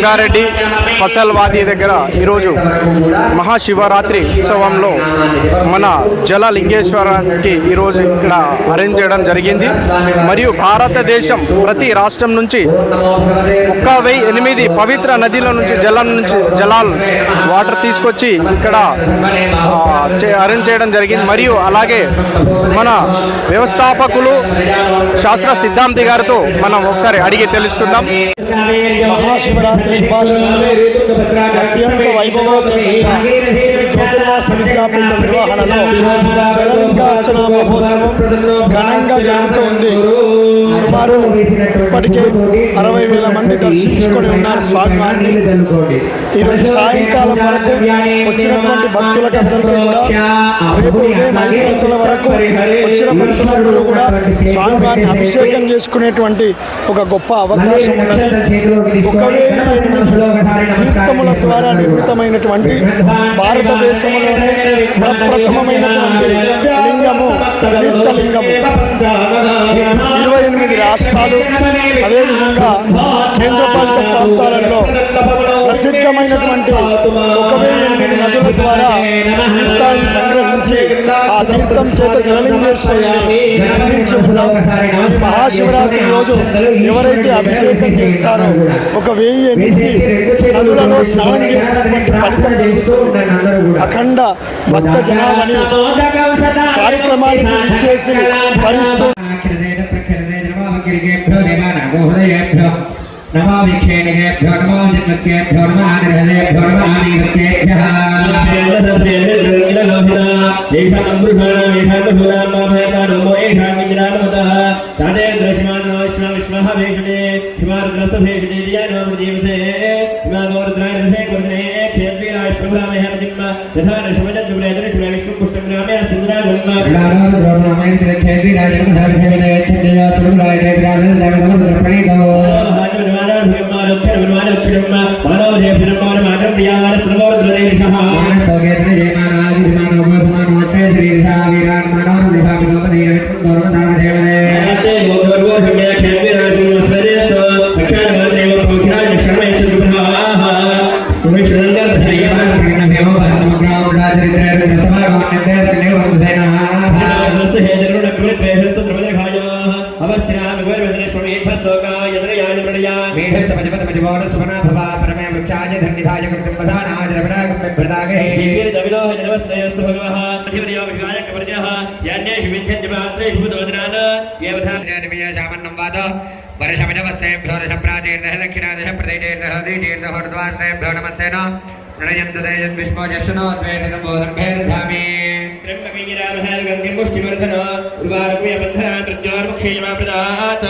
సంగారెడ్డి ఫసల్ వాదీ దగ్గర ఈరోజు మహాశివరాత్రి ఉత్సవంలో మన జల లింగేశ్వరానికి ఈరోజు ఇక్కడ అరేంజ్ చేయడం జరిగింది. మరియు భారతదేశం ప్రతి రాష్ట్రం నుంచి 1008 పవిత్ర నదిల నుంచి జలాలు వాటర్ తీసుకొచ్చి ఇక్కడ అరేంజ్ చేయడం జరిగింది. మరియు అలాగే మన వ్యవస్థాపకులు శాస్త్ర సిద్ధాంతి గారితో మనం ఒకసారి అడిగి తెలుసుకుందాం. మహాశివరాత్రి శుభాశిస్సులు అత్యంత వైభవోపేతంగా శ్రీ జ్యోతిర్వాస విద్యాపీఠ నిర్వహణలో జలలింగార్చన మహోత్సవం ఘనంగా జరుగుతోంది. సుమారు ఇప్పటికే 60,000 మంది దర్శించుకొని ఉన్నారు స్వామివారిని. ఈరోజు సాయంకాలం వరకు వచ్చినటువంటి భక్తులకు అందరికీ కూడా రేపు ఉదయం 5 గంటల వరకు వచ్చిన భక్తులందరూ కూడా స్వామివారిని అభిషేకం చేసుకునేటువంటి ఒక గొప్ప అవకాశం ఉన్నది. 1008 తీర్థముల ద్వారా నిర్మితమైనటువంటి భారతదేశంలోనే ప్రప్రథమమైనటువంటి లింగము తీర్థలింగము. 28 రాష్ట్రాలు అదేవిధంగా కేంద్రపాలిత ప్రాంతాలలో ప్రసిద్ధమైనటువంటి 1008 నదుల ద్వారా తీర్థాన్ని సంగ్రహించి ఆ తీర్థం చేత జలలింగేశ్వరుని నిర్మించి ఉన్నాం. మహాశివరాత్రి రోజు ఎవరైతే అభిషేకం చేస్తారో 1008 నదులలో స్నానం చేసినటువంటి ఫలితం కలుగుతుంది. అఖండ భక్త జనాభని కార్యక్రమానికి ఇచ్చేసి భరిస్తూ नमो विक्षेणिकेभ्यो नमो जन्मत्केभ्यो नमो आनिर्हृदेभ्यो नमो आनीवत्केभ्यः वर्षमिनवस्तेभ्यो दशप्राचीर्णः दक्षिणादश प्रदेशेर्णः द्वितीर्णः ऊर्ध्वाश्रेभ्यो नमस्तेन प्रणयन्तु तेजद्विष्मो जशनो द्वेषनं बोधम्भेर्धामि त्र्यम्बकैरामहर्गन्धिं पुष्टिवर्धन उर्वारुकूयबन्धना प्रज्ञार्मुक्षेयमाप्रदात्